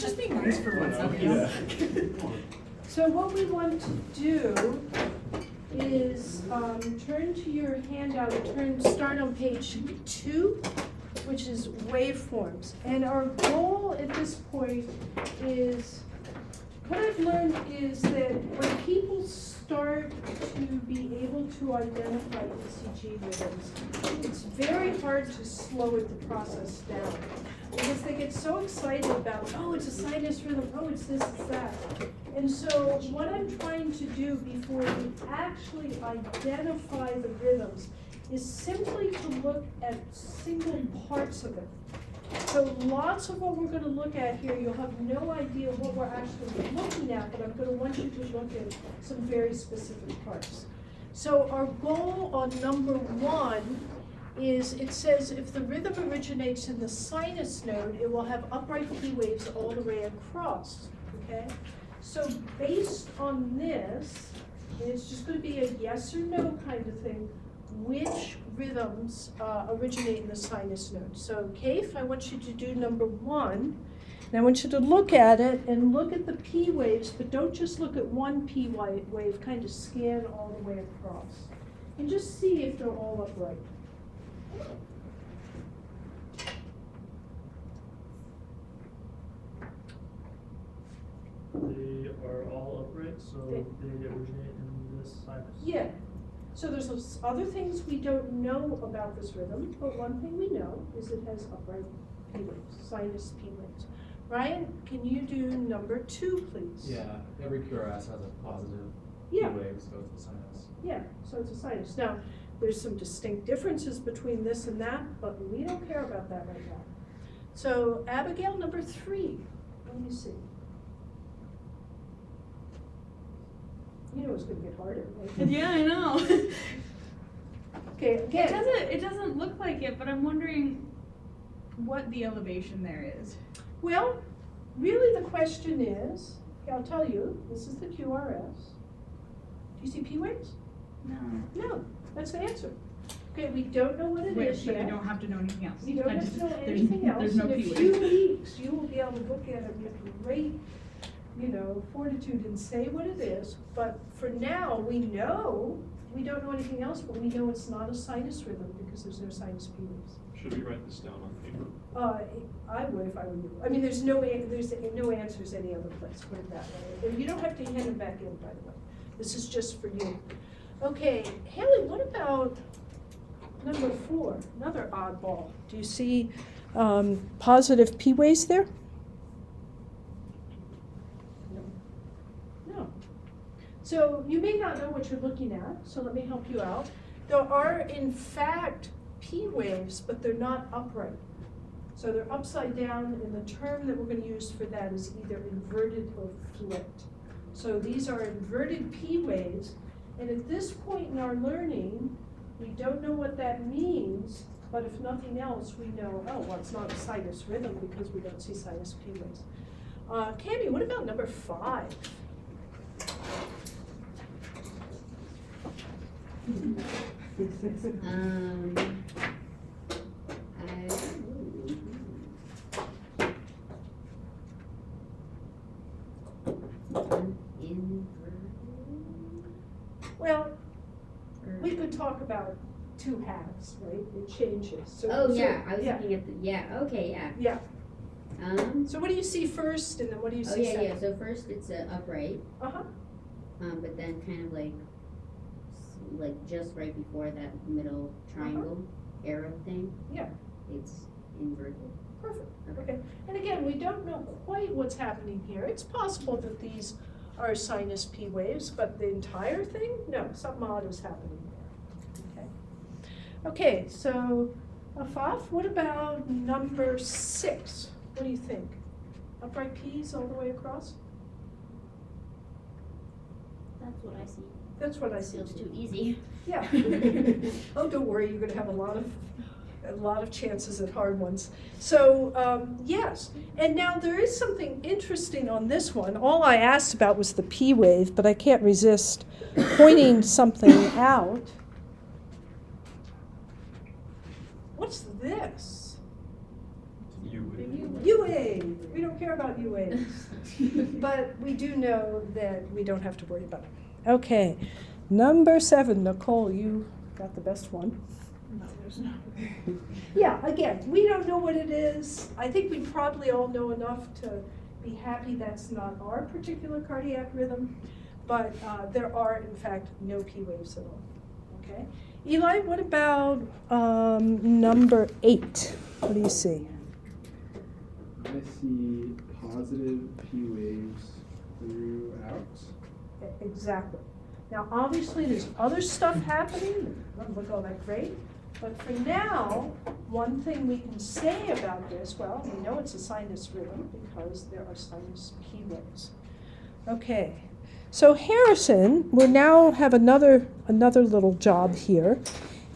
just being nice for once. Yeah. So what we want to do is turn to your handout, start on page 2, which is waveforms. And our goal at this point is, what I've learned is that when people start to be able to identify ECG rhythms, it's very hard to slow the process down. Because they get so excited about, oh, it's a sinus rhythm, oh, it's this, it's that. And so what I'm trying to do before we actually identify the rhythms is simply to look at single parts of it. So lots of what we're going to look at here, you'll have no idea what we're actually looking at, but I'm going to want you to look at some very specific parts. So our goal on number 1 is, it says if the rhythm originates in the sinus node, it will have upright P waves all the way across, okay? So based on this, it's just going to be a yes or no kind of thing, which rhythms originate in the sinus node. So Kaif, I want you to do number 1, and I want you to look at it and look at the P waves, but don't just look at one P wave, kind of scan all the way across. And just see if they're all upright. They are all upright, so they originate in this sinus. Yeah. So there's those other things we don't know about this rhythm, but one thing we know is it has upright P waves, sinus P waves. Ryan, can you do number 2, please? Yeah, every QRS has a positive Yeah. P wave, so it's a sinus. Yeah, so it's a sinus. Now, there's some distinct differences between this and that, but we don't care about that right now. So Abigail, number 3, let me see. You know it's going to get harder, right? Yeah, I know. Okay, again. It doesn't look like it, but I'm wondering what the elevation there is. Well, really the question is, okay, I'll tell you, this is the QRS. Do you see P waves? No. No, that's the answer. Okay, we don't know what it Wait, is so yet. you don't have to know anything else. You don't I have just- to know there's- anything else. There's no In a P few wave. weeks, you will be able to look at it with great, fortitude and say what it is. But for now, we don't know anything else, but we know it's not a sinus rhythm because there's no sinus P waves. Should we write this down on paper? I would if I were you. I mean, there's no answers any other place, put it that way. And you don't have to hand them back in, by the way. This is just for you. Okay, Haley, what about number 4, another oddball? Do you see positive P waves there? No. So you may not know what you're looking at, so let me help you out. There are, in fact, P waves, but they're not upright. So they're upside down, and the term that we're going to use for that is either inverted or flipped. So these are inverted P waves, and at this point in our learning, we don't know what that means, but if nothing else, we know, oh, well, it's not a sinus rhythm because we don't see sinus P waves. Cami, what about number 5? Well, we could talk about 2 halves, right? It changes. So, Oh, yeah, I was yeah. looking at the, yeah, yeah. Yeah. Um, So what do you see first, and then what do you oh, see yeah, second? so first it's upright, Uh-huh. but then kind of like just right before that middle triangle arrow thing. Yeah. It's inverted. Perfect. Okay. And again, we don't know quite what's happening here. It's possible that these are sinus P waves, but the entire thing? No, something odd is happening there. Okay. Okay, so Afaf, what about number 6? What do you think? Upright P's all the way across? That's what I see. That's what I see. Feels too easy. Yeah. Oh, don't worry, you're gonna have a lot of chances at hard ones. So, yes. And now there is something interesting on this one. All I asked about was the P wave, but I can't resist pointing something out. What's this? You. U wave. We don't care about UAs. But we do know that we don't have to worry about it. Okay, number 7, Nicole, you got the best one. No, there's no. Yeah, again, we don't know what it is. I think we probably all know enough to be happy that's not our particular cardiac rhythm, but there are, in fact, no P waves at all, okay? Eli, what about number 8? What do you see? I see positive P waves throughout. Exactly. Now, obviously, there's other stuff happening that doesn't look all that great, but for now, one thing we can say about this, well, we know it's a sinus rhythm because there are sinus P waves. Okay, so Harrison, we now have another little job here,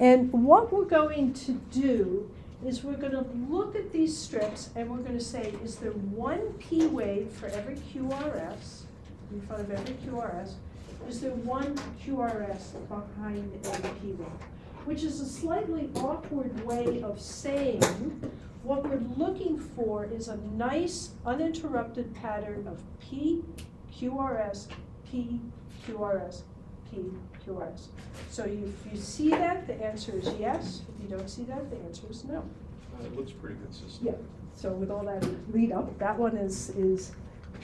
and what we're going to do is we're going to look at these strips and we're going to say, is there one P wave for every QRS, in front of every QRS? Is there one QRS behind every P wave? Which is a slightly awkward way of saying what we're looking for is a nice uninterrupted pattern of P, QRS, P, QRS, P, QRS. So if you see that, the answer is yes. If you don't see that, the answer is no. It looks pretty consistent. Yeah, so with all that lead up, that one is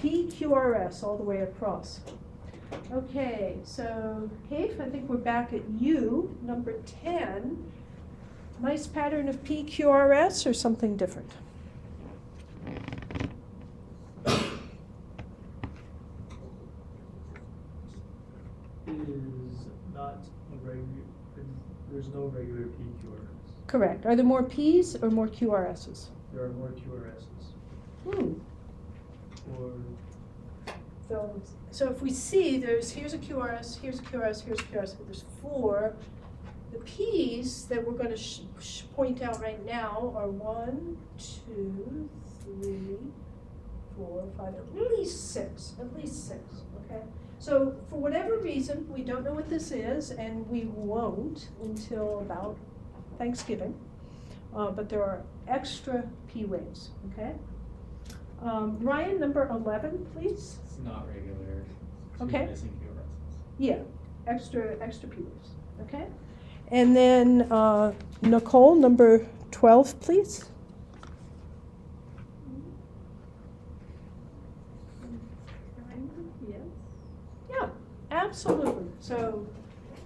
PQRS all the way across. Okay, so Haif, I think we're back at you, number 10. Nice pattern of PQRS or something different? Is not a regular, there's no regular PQRS. Correct. Are there more Ps or more QRSs? There are more QRSs. Hmm. Or So if we see here's a QRS, here's a QRS, here's a QRS, there's 4. The P's that we're going to point out right now are 1, 2, 3, 4, 5, at least 6, okay? So for whatever reason, we don't know what this is, and we won't until about Thanksgiving, but there are extra P waves, okay? Ryan, number 11, please. It's not regular. Okay. Missing QRSs. Yeah, extra P waves, okay? And then Nicole, number 12, please. Yes. Yeah, absolutely. So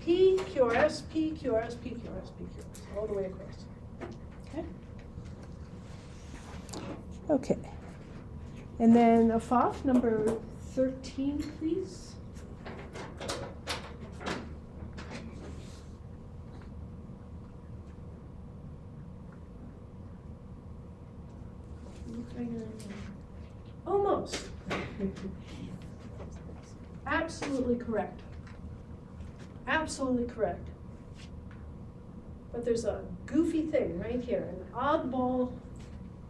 P, QRS, P, QRS, P, QRS, P, QRS, all the way across. Okay? Okay. And then Afaf, number 13, please. Almost. Absolutely correct. Absolutely correct. But there's a goofy thing right here, an oddball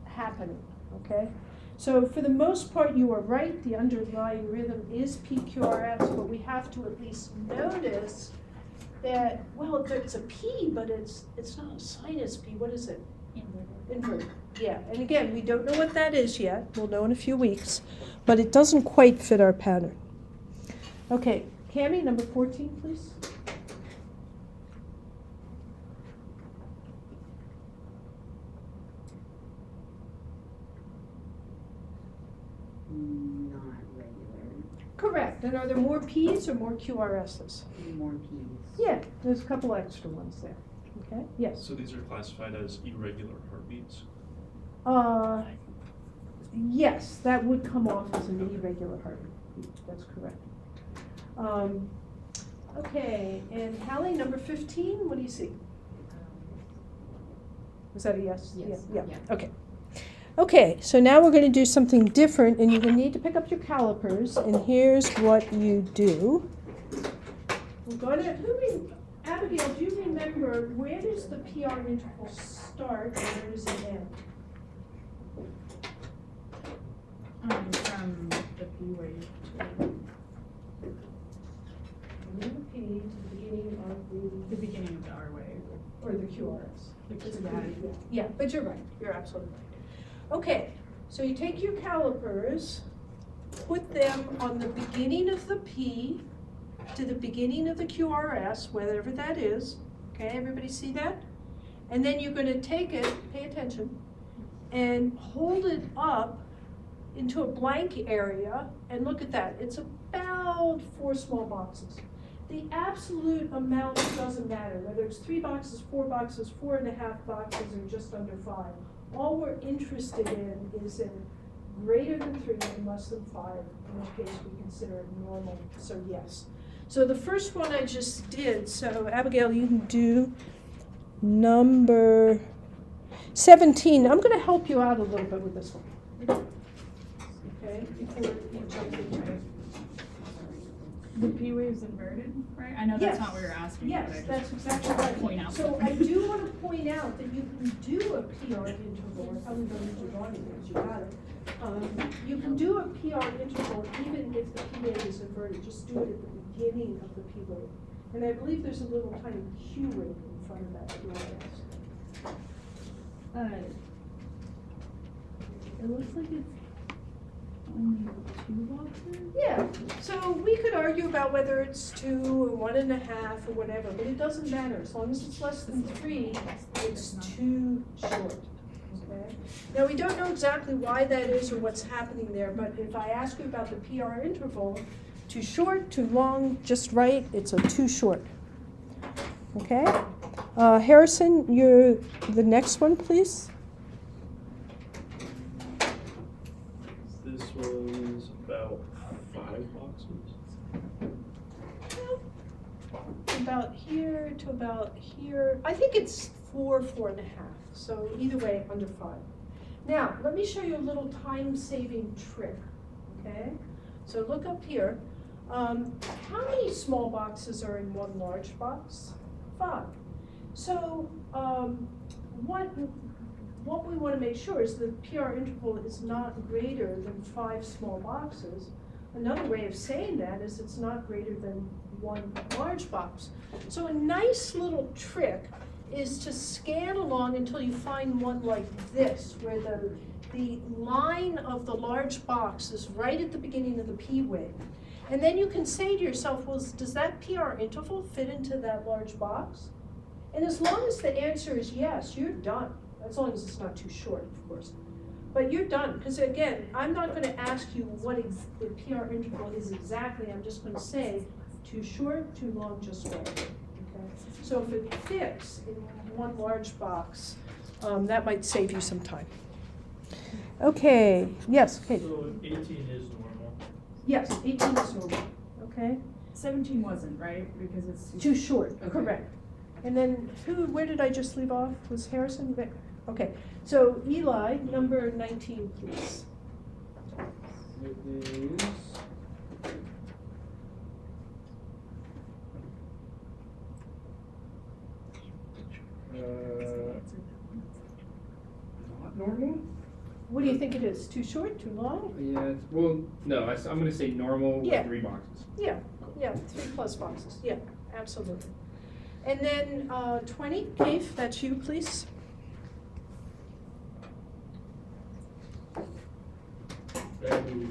happening, okay? So for the most part, you are right, the underlying rhythm is PQRS, but we have to at least notice that, well, it's a P, but it's not a sinus P. What is it? Inverted. Yeah, and again, we don't know what that is yet. We'll know in a few weeks, but it doesn't quite fit our pattern. Okay, Cami, number 14, please. Not regular, Correct. And are there more P's or more QRSs? more P's. Yeah, there's a couple extra ones there. Okay, yes. So these are classified as irregular heartbeats? Yes, that would come off as an irregular heartbeat. That's correct. Okay, and Hallie, number 15, what do you see? Was that a yes? Yes. Yeah, Yeah. okay. Okay, so now we're going to do something different, and you're going to need to pick up your calipers, and here's what you do. We're going to, Abigail, do you remember, where does the PR interval start and where does it end? From the P wave to From the P to the beginning of the beginning of the R wave. or the QRS. Which is Yeah, but you're right, you're absolutely right. Okay, So you take your calipers, put them on the beginning of the P to the beginning of the QRS, whatever that is. Okay, everybody see that? And then you're going to take it, pay attention, and hold it up into a blank area, and look at that. It's about 4 small boxes. The absolute amount doesn't matter, whether it's 3 boxes, 4 boxes, 4.5 boxes, or just under 5. All we're interested in is in greater than 3 and less than 5, in which case we consider it normal, so yes. So the first one I just did, so Abigail, you can do number 17. I'm going to help you out a little bit with this one. Okay, before you jump into it. The P wave's inverted, right? I know that's Yes. not what you're asking. Yes, but I that's just exactly right. point out. So I do want to point out that you can do a PR interval, I probably don't need to draw it because you got it. You can do a PR interval even if the P wave is inverted, just do it at the beginning of the P wave. And I believe there's a little tiny Q wave in front of that QRS. It looks like it's only 2 boxes. Yeah, so we could argue about whether it's 2 or 1.5 or whatever, but it doesn't matter. As long as it's less than 3, it's too short. Okay? Now, we don't know exactly why that is or what's happening there, but if I ask you about the PR interval, too short, too long, just right, it's a too short. Okay? Harrison, you're the next one, please. This was about 5 boxes. About here to about here. I think it's 4, 4.5. So either way, under 5. Now, let me show you a little time-saving trick. Okay? So look up here. How many small boxes are in one large box? 5. So what we want to make sure is the PR interval is not greater than 5 small boxes. Another way of saying that is it's not greater than 1 large box. So a nice little trick is to scan along until you find one like this, where the line of the large box is right at the beginning of the P wave. And then you can say to yourself, well, does that PR interval fit into that large box? And as long as the answer is yes, you're done. As long as it's not too short, of course. But you're done, because again, I'm not going to ask you what the PR interval is exactly. I'm just going to say too short, too long, just right. Okay? So if it fits in one large box, that might save you some time. Okay, yes, Kate. So 18 is normal. Yes, 18 is normal, okay? 17 wasn't, right? Because it's Too short, Okay. correct. And then where did I just leave off? Was Harrison there? Okay, so Eli, number 19, please. It is. Not normal? What do you think it is? Too short, too long? Yeah, well, no, I'm gonna say normal with Yeah. 3 boxes. Yeah, 3+ boxes, yeah, absolutely. And then 20, Keith, that's you, please. That is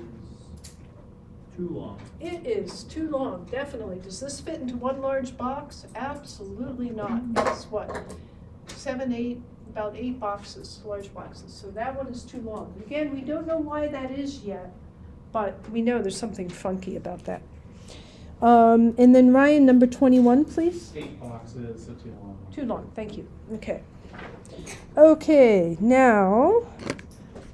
too long. It is too long, definitely. Does this fit into one large box? Absolutely not. Guess what? 7, 8, about 8 boxes, large boxes. So that one is too long. Again, we don't know why that is yet, but we know there's something funky about that. And then Ryan, number 21, please. 8 boxes, so too long. Too long, thank you. Okay. Okay, now,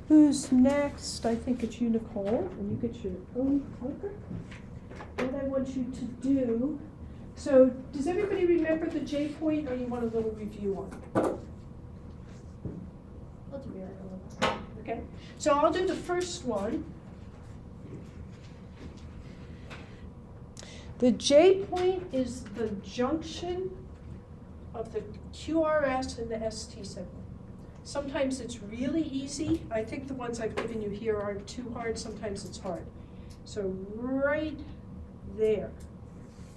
who's next? I think it's you, Nicole, and you get your own marker. What I want you to do, so does everybody remember the J point, or you want a little review on it? Let's read it a little. Okay, so I'll do the first one. The J point is the junction of the QRS and the ST signal. Sometimes it's really easy. I think the ones I've given you here aren't too hard. Sometimes it's hard. So right there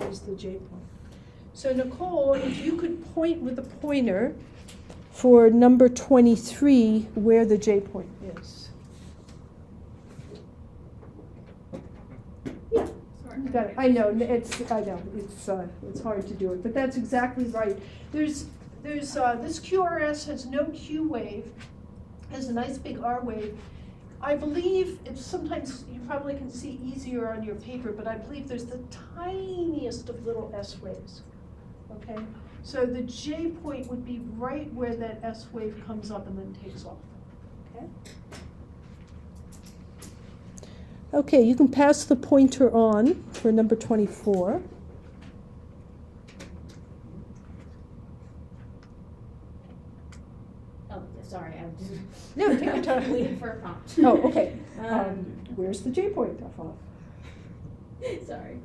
is the J point. So Nicole, if you could point with a pointer for number 23 where the J point is. you've got it. I know, it's hard to do it, but that's exactly right. There's this QRS has no Q wave, has a nice big R wave. I believe it's sometimes, you probably can see easier on your paper, but I believe there's the tiniest of little S waves, okay? So the J point would be right where that S wave comes up and then takes off, okay? Okay, you can pass the pointer on for number 24. Oh, sorry, I was just. No, take your time. Waiting for a prompt. Oh, okay. Where's the J point off? Sorry.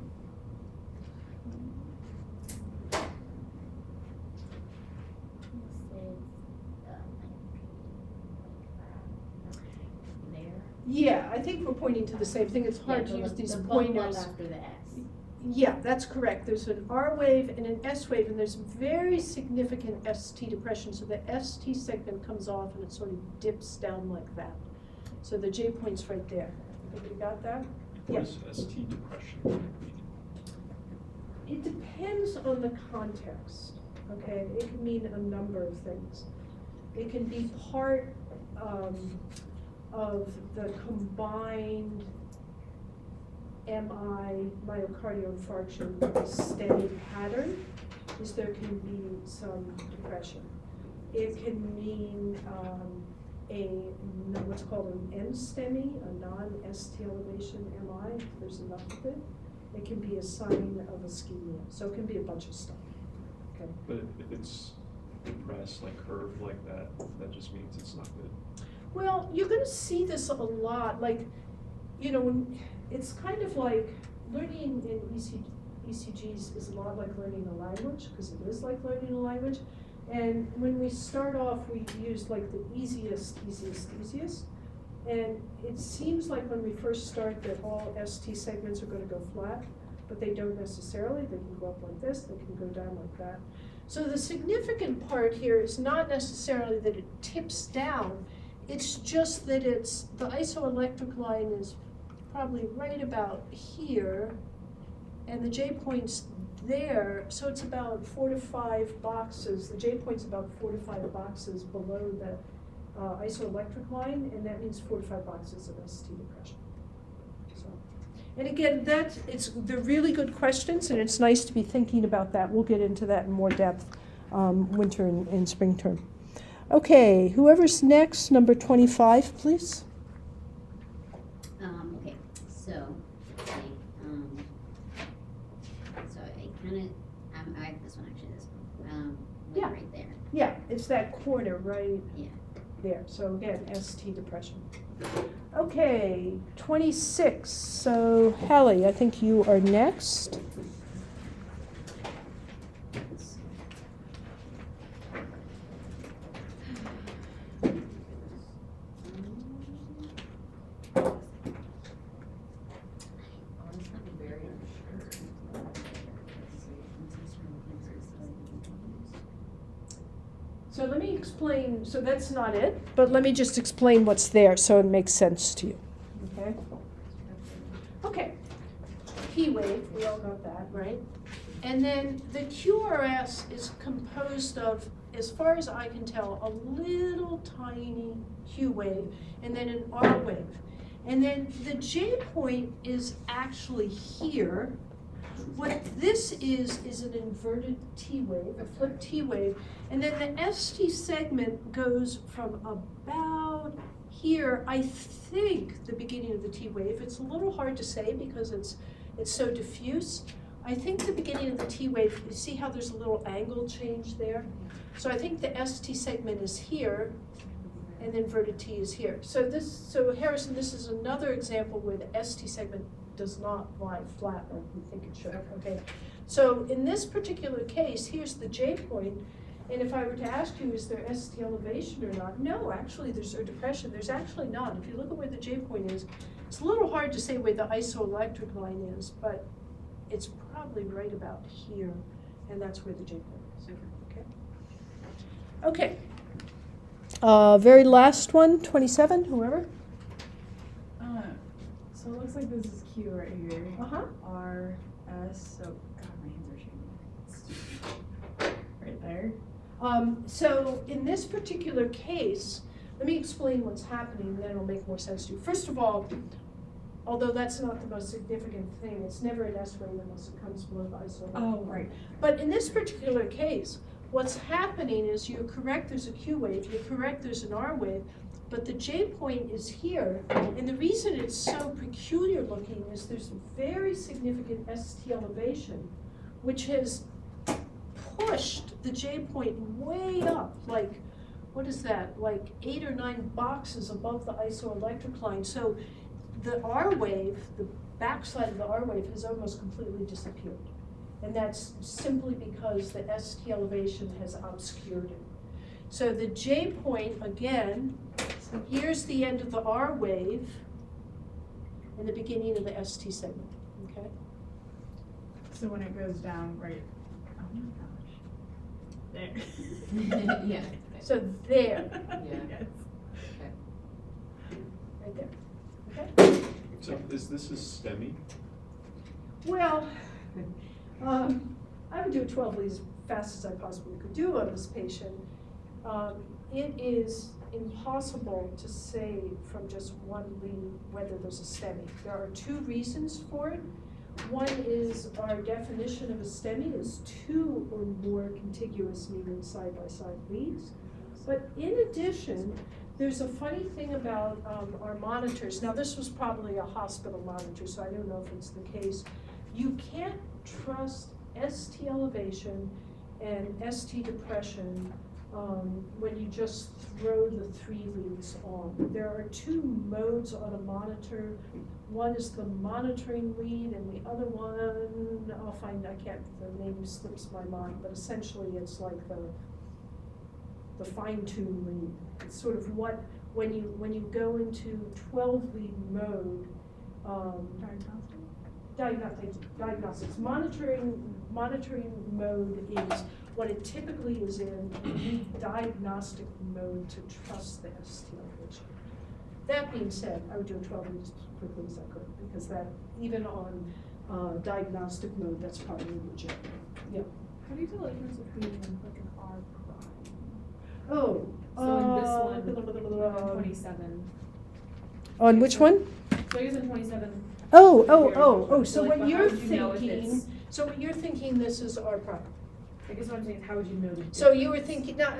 There. Yeah, I think we're pointing to the same thing. It's hard Yeah, to use these the bump up pointers. after the S. Yeah, that's correct. There's an R wave and an S wave, and there's very significant ST depression. So the ST segment comes off and it sort of dips down like that. So the J point's right there. Everybody got that? What is ST depression? It depends on the context, okay? It can mean a number of things. It can be part of the combined MI, myocardial infarction, steady pattern, is there can be some depression. It can mean what's called an NSTEMI, a non-ST elevation MI, if there's enough of it. It can be a sign of ischemia, so it can be a bunch of stuff, okay? But if it's depressed, like curved like that, that just means it's not good. Well, you're gonna see this a lot, like, you know, when, it's kind of like learning in ECGs is a lot like learning a language, because it is like learning a language. And when we start off, we use like the easiest. And it seems like when we first start that all ST segments are gonna go flat, but they don't necessarily. They can go up like this, they can go down like that. So the significant part here is not necessarily that it tips down, it's just that the isoelectric line is probably right about here, and the J point's there, so it's about 4 to 5 boxes. The J point's about 4 to 5 boxes below the isoelectric line, and that means 4 to 5 boxes of ST depression. So, and again, they're really good questions, and it's nice to be thinking about that. We'll get into that in more depth winter and spring term. Okay, whoever's next, number 25, please. Okay, so, let's see, so I kinda, I have this one, actually, this one, like Yeah. right there, Yeah, it's that corner right yeah. there. So again, ST depression. Okay, 26. So Hallie, I think you are next. So let me explain, so that's not it, but let me just explain what's there so it makes sense to you, okay? Okay, P wave, we all got that, right? And then the QRS is composed of, as far as I can tell, a little tiny Q wave and then an R wave. And then the J point is actually here. What this is an inverted T wave, a flipped T wave, and then the ST segment goes from about here, I think, the beginning of the T wave. It's a little hard to say because it's so diffuse. I think the beginning of the T wave, you see how there's a little angle change there? So I think the ST segment is here, and the inverted T is here. So Harrison, this is another example where the ST segment does not lie flat like we think it should, okay? So in this particular case, here's the J point, and if I were to ask you, is there ST elevation or not? No, actually there's a depression. There's actually not. If you look at where the J point is, it's a little hard to say where the isoelectric line is, but it's probably right about here, and that's where the J point is, okay? Okay. Very last one, 27, whoever. So it looks like this is Q right here. Uh-huh. R, S, oh god, my hands are shaking. Right there. So in this particular case, let me explain what's happening, then it'll make more sense to you. First of all, although that's not the most significant thing, it's never an S wave unless it comes below the isoelectric line. Oh, right. But in this particular case, what's happening is you're correct, there's a Q wave, you're correct, there's an R wave, but the J point is here, and the reason it's so peculiar looking is there's a very significant ST elevation, which has pushed the J point way up, like, what is that, like 8 or 9 boxes above the isoelectric line. So the R wave, the backside of the R wave has almost completely disappeared. And that's simply because the ST elevation has obscured it. So the J point, again, here's the end of the R wave and the beginning of the ST segment, okay? So when it goes down, right, oh my gosh. There. Yeah. So there, Yeah. Yes. right there, okay? So is this a STEMI? Well, I would do 12 leads as fast as I possibly could do on this patient. It is impossible to say from just one lead whether there's a STEMI. There are 2 reasons for it. One is our definition of a STEMI is 2 or more contiguous, meaning side-by-side leads. But in addition, there's a funny thing about our monitors. Now, this was probably a hospital monitor, so I don't know if it's the case. You can't trust ST elevation and ST depression when you just throw the 3 leads on. There are 2 modes on a monitor. One is the monitoring lead, and the other one, the name slips my mind, but essentially it's like the fine-tuned lead. It's sort of what, when you go into 12 lead mode, diagnostics. Monitoring mode is what it typically is in. You need diagnostic mode to trust the ST elevation. That being said, I would do a 12 leads as quickly as I could, because that, even on diagnostic mode, that's probably legit. Yeah. How do you tell the difference between like an R prime? Oh. So in this one, 27. On which one? So I guess in 27. Oh, so Like, what but you're how would you know if thinking, it's- this is R prime. I guess what I'm saying is, how would you know the difference? So you were thinking, now,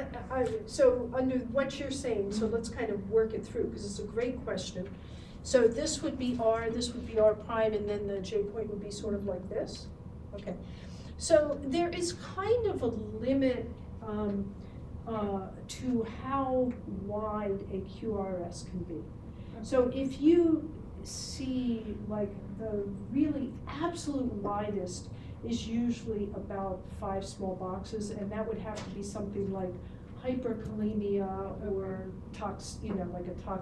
so under what you're saying, so let's kind of work it through, because it's a great question. So this would be R, this would be R prime, and then the J point would be sort of like this? Okay. So there is kind of a limit to how wide a QRS can be. So if you see, like, the really absolute widest is usually about 5 small boxes, and that would have to be something like hyperkalemia or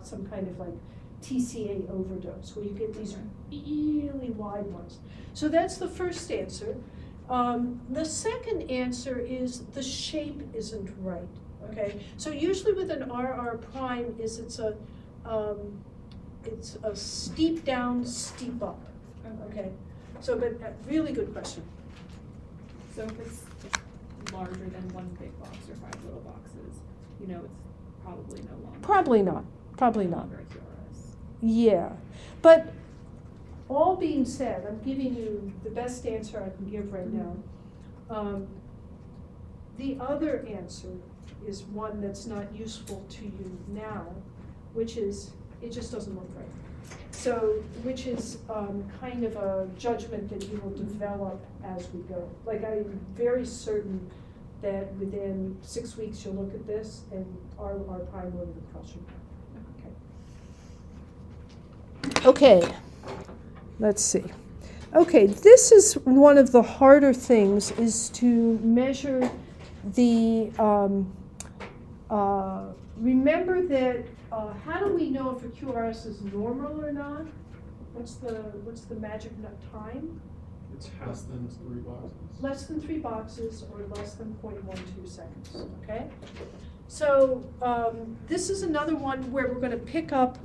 some kind of like TCA overdose, where you get these really wide ones. So that's the first answer. The second answer is the shape isn't right, okay? So usually with an RR prime it's a steep down, steep up, okay? So, but a really good question. So if it's larger than 1 big box or 5 little boxes, you know it's probably no longer. Probably no not. longer a QRS. Yeah, but all being said, I'm giving you the best answer I can give right now. The other answer is one that's not useful to you now, which is, it just doesn't look right. So, which is kind of a judgment that you will develop as we go. Like, I'm very certain that within 6 weeks you'll look at this and our prime will be crushing. Okay, let's see. Okay, this is one of the harder things, is to measure the, remember that, how do we know if a QRS is normal or not? What's the magic time? It's Less than 3 boxes. Less than 3 boxes or less than 0.12 seconds, okay? So this is another one where we're gonna pick up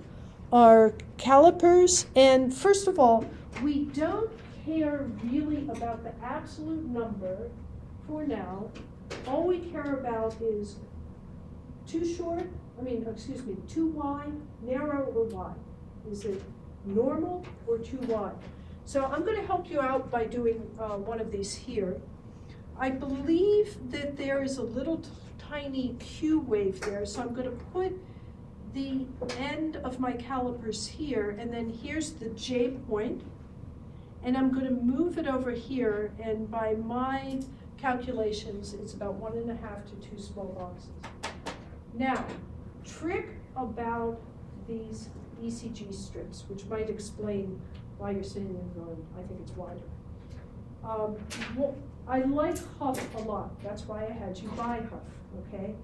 our calipers, and first of all, we don't care really about the absolute number for now. All we care about is too wide, narrow, or wide. Is it normal or too wide? So I'm going to help you out by doing one of these here. I believe that there is a little tiny Q wave there, so I'm going to put the end of my calipers here, and then here's the J point, and I'm going to move it over here, and by my calculations, it's about 1.5 to 2 small boxes. Now, trick about these ECG strips, which might explain why you're sitting there going, I think it's wider. Well, I like Huff a lot. That's why I had you buy Huff, okay?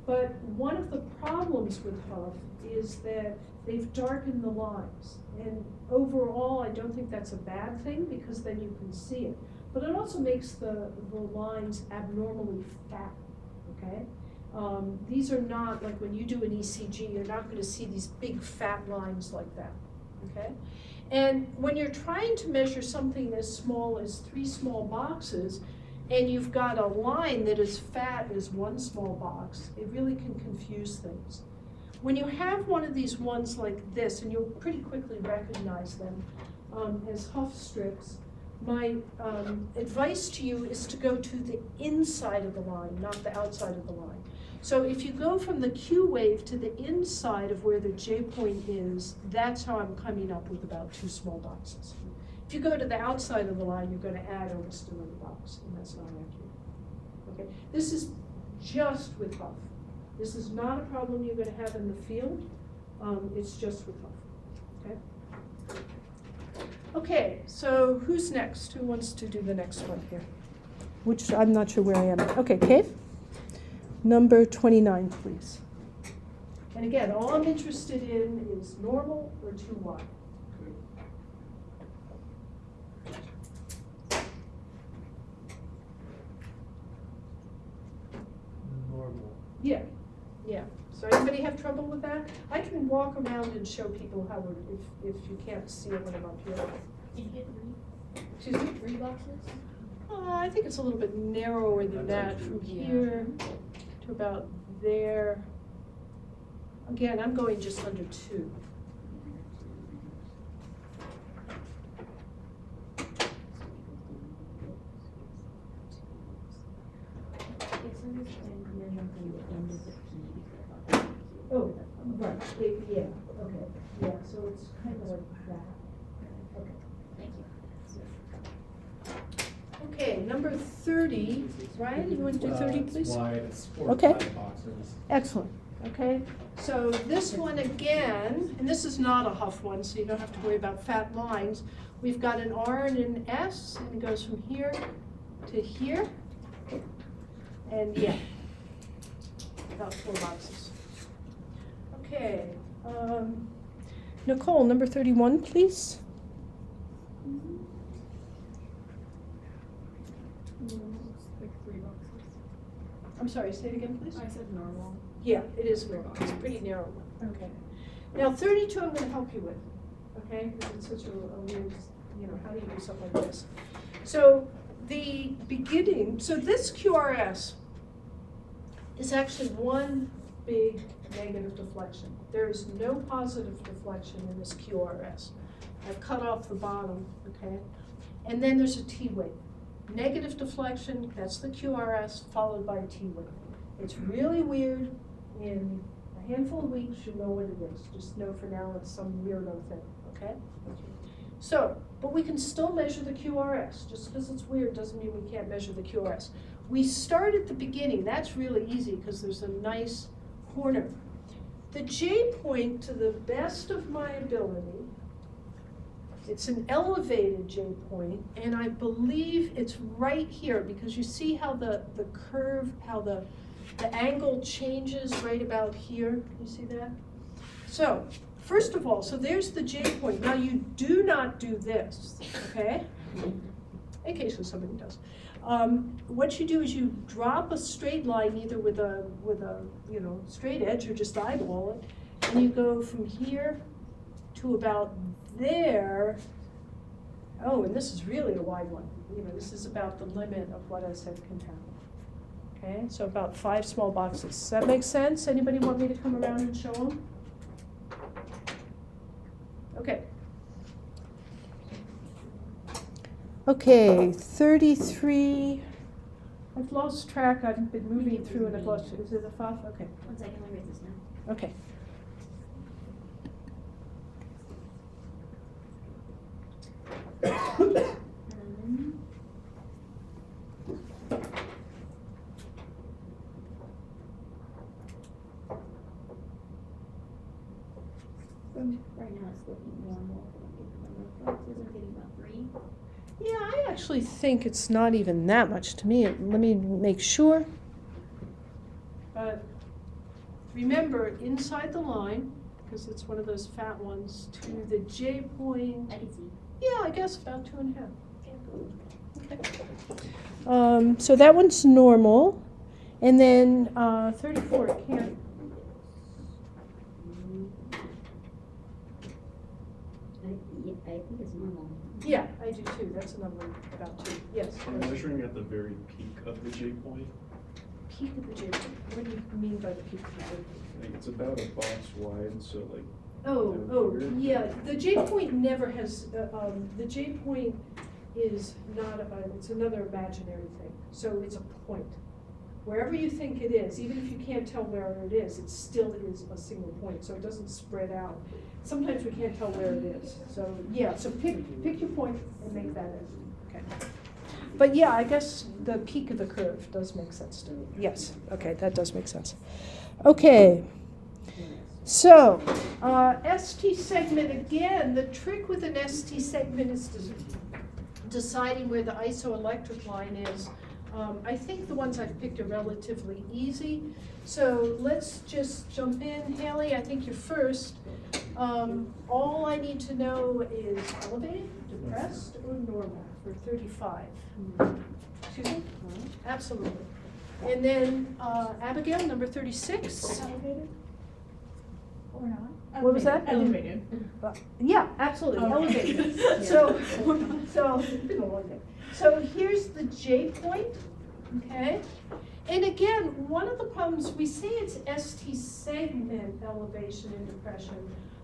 But one of the problems with Huff is that they've darkened the lines. And overall, I don't think that's a bad thing because then you can see it. But it also makes the lines abnormally fat, okay? These are not, like when you do an ECG, you're not going to see these big fat lines like that, okay? And when you're trying to measure something as small as 3 small boxes, and you've got a line that is fat as 1 small box, it really can confuse things. When you have one of these ones like this, and you'll pretty quickly recognize them as Huff strips, my advice to you is to go to the inside of the line, not the outside of the line. So if you go from the Q wave to the inside of where the J point is, that's how I'm coming up with about 2 small boxes. If you go to the outside of the line, you're going to add almost another box, and that's not accurate. Okay, this is just with Huff. This is not a problem you're going to have in the field. It's just with Huff. Okay. Okay, so who's next? Who wants to do the next one here? Which I'm not sure where I am. Okay, Kate. Number 29, please. And again, all I'm interested in is normal or too wide. Normal. Yeah, yeah. So anybody have trouble with that? I can walk around and show people how, if you can't see it when I'm up here. Did you get Excuse me? 3 boxes? I think it's a little bit narrower than that from here to about there. Again, I'm going just under 2. Oh, right, yeah, okay, yeah, so it's kind of like that. Okay. Thank you. Okay, number 30, Ryan, you want to do 30, It's please? wide, it's 4 Okay. to 5 boxes. Excellent, okay. So this one again, and this is not a Huff one, so you don't have to worry about fat lines. We've got an R and an S, and it goes from here to here. And yeah, about 4 boxes. Okay, Nicole, number 31, please. Like 3 boxes. I'm sorry, say it again, please. I said normal. Yeah, it is narrow, it's a pretty narrow one, okay. Now 32 I'm gonna help you with, okay, because it's such a weird, how do you do something like this? So the beginning, so this QRS is actually one big negative deflection. There is no positive deflection in this QRS. I've cut off the bottom, okay? And then there's a T wave. Negative deflection, that's the QRS, followed by a T wave. It's really weird. In a handful of weeks, you'll know what it is. Just know for now it's some weirdo thing, okay? So, but we can still measure the QRS. Just because it's weird doesn't mean we can't measure the QRS. We start at the beginning. That's really easy because there's a nice corner. The J point, to the best of my ability, it's an elevated J point, and I believe it's right here because you see how the curve, how the angle changes right about here. You see that? So, first of all, so there's the J point. Now you do not do this, okay? In case somebody does. What you do is you drop a straight line either with a straight edge or just eyeball it, and you go from here to about there. Oh, and this is really a wide one. You know, this is about the limit of what a set can have. Okay, so about 5 small boxes. Does that make sense? Anybody want me to come around and show them? Okay. Okay, 33. I've lost track. I've been moving through and I've lost. Is it a 5? Okay. 1 second, let me write this down. Okay. Right now it's looking normal. I'm getting about 3. Yeah, I actually think it's not even that much to me. Let me make sure. But remember, inside the line, because it's one of those fat ones, to the J point. I can see. Yeah, I guess about 2.5. Okay. So that one's normal, and then 34 can't. I think it's normal. Yeah, I do too. That's another one about 2. Yes. I'm measuring at the very peak of the J point. Peak of the J point. What do you mean by the peak of the J point? Like, it's about a box wide, so like. Oh, yeah, the J point never has, the J point is not, it's another imaginary thing, so it's a point. Wherever you think it is, even if you can't tell where it still is a single point, so it doesn't spread out. Sometimes we can't tell where it is, so, yeah, so pick your point and make that it, okay. But yeah, I guess the peak of the curve does make sense to me, yes, okay, that does make sense. Okay. So, ST segment, again, the trick with an ST segment is deciding where the isoelectric line is. I think the ones I've picked are relatively easy. So let's just jump in. Haley, I think you're first. All I need to know is elevated, depressed, or normal for 35. Excuse me? Absolutely. And then Abigail, number 36. Elevated? Or not? What was that? Elevated. Yeah, absolutely, Okay. elevated. So here's the J point, okay? And again, one of the problems, we say it's ST segment elevation and depression.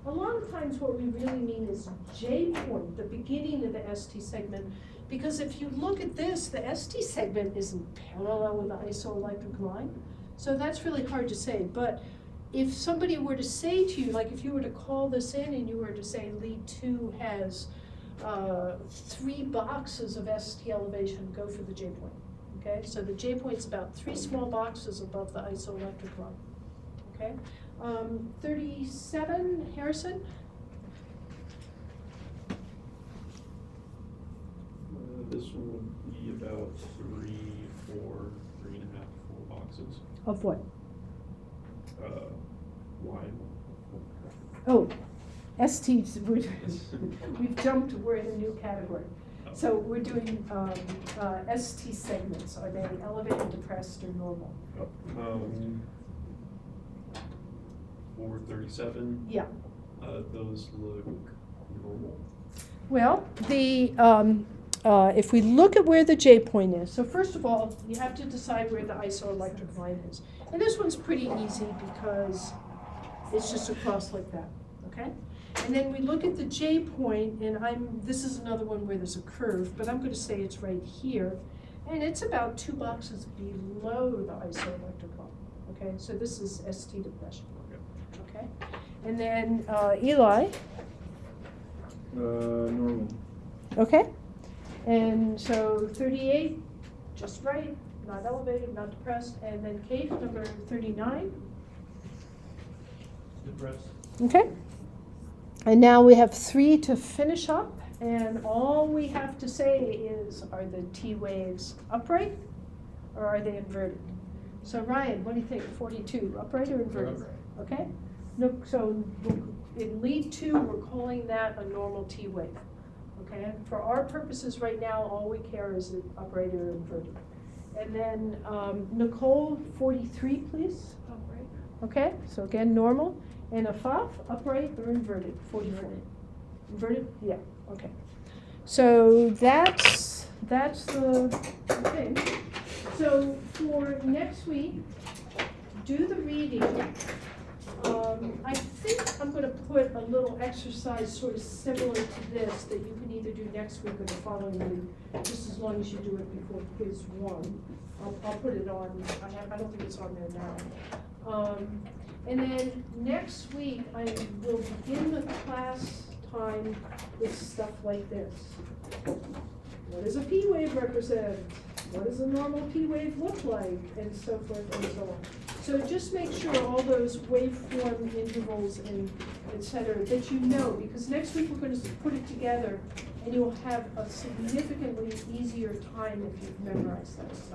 A lot of times what we really mean is J point, the beginning of the ST segment, because if you look at this, the ST segment isn't parallel with the isoelectric line. So that's really hard to say, but if somebody were to say to you, like if you were to call this in and you were to say lead 2 has 3 boxes of ST elevation, go for the J point, okay? So the J point's about 3 small boxes above the isoelectric line, okay? 37, Harrison? This one would be about 3, 4, 3.5, 4 boxes. Of what? Wide. Oh, STs, we've jumped, we're in a new category. So we're doing ST segments. Are they elevated, depressed, or normal? 437. Yeah. Those look normal. Well, if we look at where the J point is, so first of all, you have to decide where the isoelectric line is. And this one's pretty easy because it's just across like that, okay? And then we look at the J point, and this is another one where there's a curve, but I'm going to say it's right here. And it's about 2 boxes below the isoelectric line, okay? So this is ST depression, okay? And then Eli. Normal. Okay, and so 38, just right, not elevated, not depressed, and then Kate, number 39. Depressed. Okay, and now we have 3 to finish up, and all we have to say is, are the T waves upright, or are they inverted? So Ryan, what do you think, 42, upright or inverted? Okay, no, so in lead 2, we're calling that a normal T wave. Okay, for our purposes right now, all we care is it upright or inverted. And then Nicole, 43, please. Upright. Okay, so again, normal. And a FOF, upright or inverted, 44? Inverted, yeah, okay. So that's the thing. So for next week, do the reading. I think I'm gonna put a little exercise sort of similar to this that you can either do next week or the following week, just as long as you do it before quiz 1. I'll put it on, I don't think it's on there now. And then next week, I will begin the class time with stuff like this. What does a P wave represent? What does a normal P wave look like? And so forth and so on. So just make sure all those waveform intervals and et cetera that you know, because next week we're going to put it together and you'll have a significantly easier time if you've memorized that stuff.